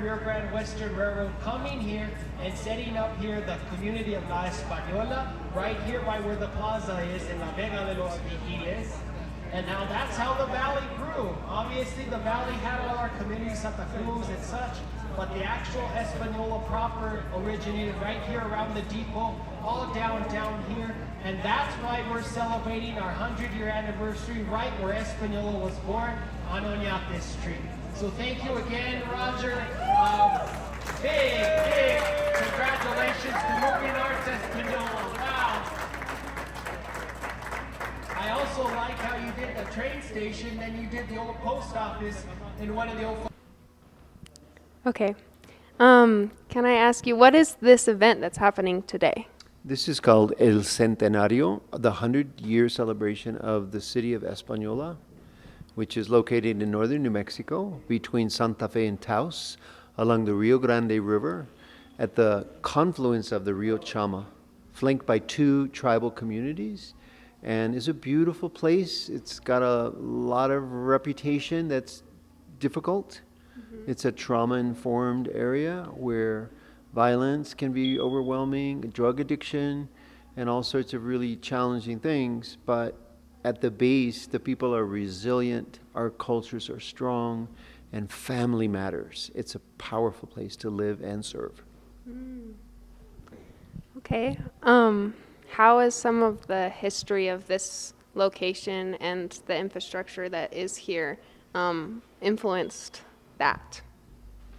Rio Grande Western Railroad coming here and setting up here the community of La Española, right here by where the plaza is in La Vega de los Vigiles. And now that's how the valley grew. Obviously the valley had all our communities, Santa Cruz and such, but the actual Española proper originated right here around the depot, all down here. And that's why we're celebrating our 100-year anniversary right where Española was born, on Oñate Street. So thank you again, Roger. Big congratulations to Moving Arts Española. Wow. I also like how you did the train station, then you did the old post office in one of the old... Okay. Can I ask you, what is this event that's happening today? This is called El Centenario, the 100-year celebration of the city of Española, which is located in northern New Mexico between Santa Fe and Taos, along the Rio Grande River, at the confluence of the Rio Chama, flanked by 2 tribal communities. And it's a beautiful place. It's got a lot of reputation that's difficult. Mm-hmm. It's a trauma-informed area where violence can be overwhelming, drug addiction, and all sorts of really challenging things. But at the base, the people are resilient, our cultures are strong, and family matters. It's a powerful place to live and serve. Okay. How has some of the history of this location and the infrastructure that is here influenced that?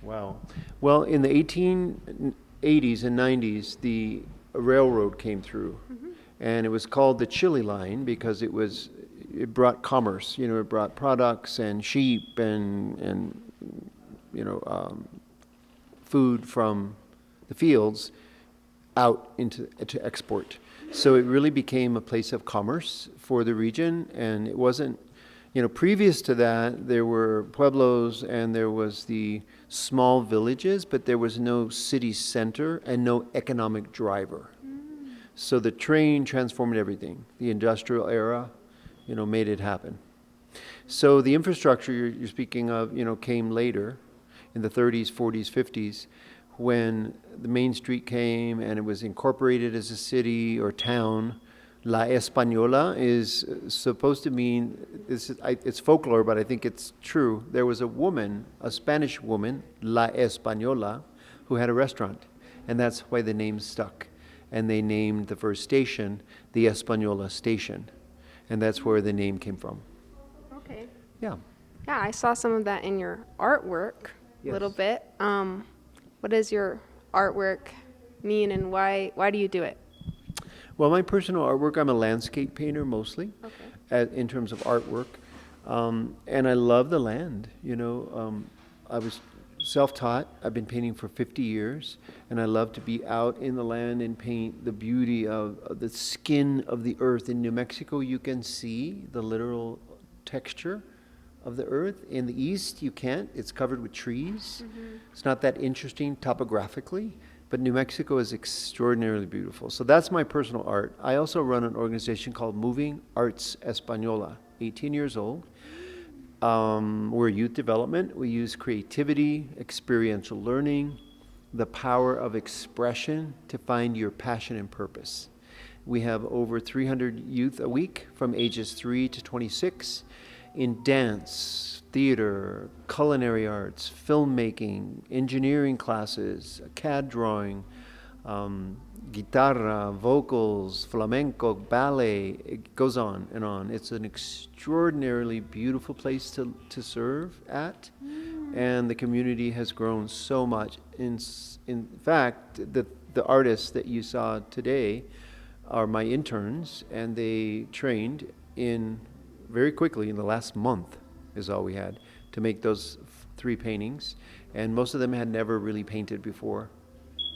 Wow. Well, in the 1880s and 90s, the railroad came through. Mm-hmm. And it was called the Chile Line because it brought commerce. You know, it brought products and sheep and food from the fields out to export. So it really became a place of commerce for the region, and it wasn't, previous to that, there were pueblos and there was the small villages, but there was no city center and no economic driver. So the train transformed everything. The industrial era, made it happen. So the infrastructure you're speaking of, came later in the 30s, 40s, 50s, when the main street came and it was incorporated as a city or town. La Española is supposed to mean, it's folklore, but I think it's true. There was a woman, a Spanish woman, La Española, who had a restaurant, and that's why the name stuck. And they named the first station the Española Station, and that's where the name came from. Okay. Yeah. Yeah, I saw some of that in your artwork a little bit. What does your artwork mean, and why do you do it? Well, my personal artwork, I'm a landscape painter mostly, in terms of artwork, and I love the land. I was self-taught. I've been painting for 50 years, and I love to be out in the land and paint the beauty of the skin of the earth. In New Mexico, you can see the literal texture of the earth. In the east, you can't. It's covered with trees. Mm-hmm. It's not that interesting topographically, but New Mexico is extraordinarily beautiful. So that's my personal art. I also run an organization called Moving Arts Española, 18 years old. We're youth development. We use creativity, experiential learning, the power of expression to find your passion and purpose. We have over 300 youth a week from ages 3 to 26 in dance, theater, culinary arts, filmmaking, engineering classes, CAD drawing, guitarra, vocals, flamenco, ballet. It goes on and on. It's an extraordinarily beautiful place to serve at, and the community has grown so much. In fact, the artists that you saw today are my interns, and they trained very quickly in the last month is all we had to make those 3 paintings, and most of them had never really painted before.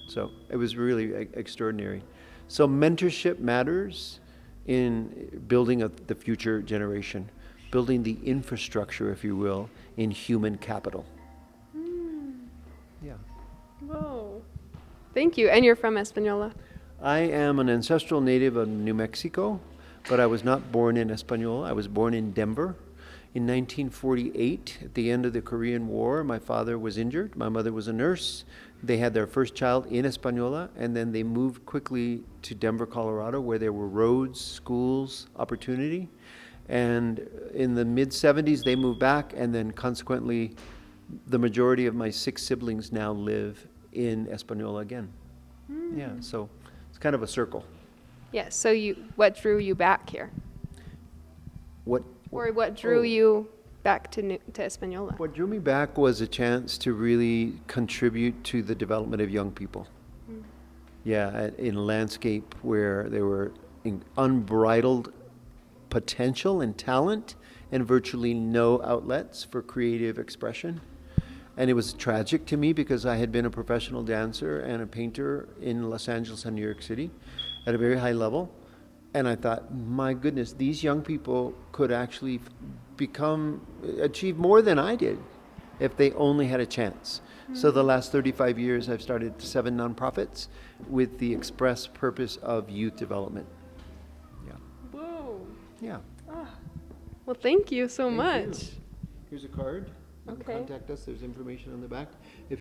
So it was really extraordinary. So mentorship matters in building the future generation, building the infrastructure, if you will, in human capital. Yeah. Whoa. Thank you. And you're from Española? I am an ancestral native of New Mexico, but I was not born in Española. I was born in Denver, In 1948, at the end of the Korean War, my father was injured. My mother was a nurse. They had their first child in Española, and then they moved quickly to Denver, Colorado, where there were roads, schools, opportunity. And in the mid-70s, they moved back, and then consequently, the majority of my 6 siblings now live in Española again. Yeah, so it's kind of a circle. Yeah, so what drew you back here? What drew you back to Española? What drew me back was a chance to really contribute to the development of young people. Yeah, in a landscape where there were unbridled potential and talent and virtually no outlets for creative expression. And it was tragic to me because I had been a professional dancer and a painter in Los Angeles and New York City at a very high level. And I thought, my goodness, these young people could actually achieve more than I did if they only had a chance. So the last 35 years, I've started 7 nonprofits with the express purpose of youth development. Yeah. Whoa. Yeah. Well, thank you so Thank much. you. Here's a card. You can Okay. contact us. There's information on the back. If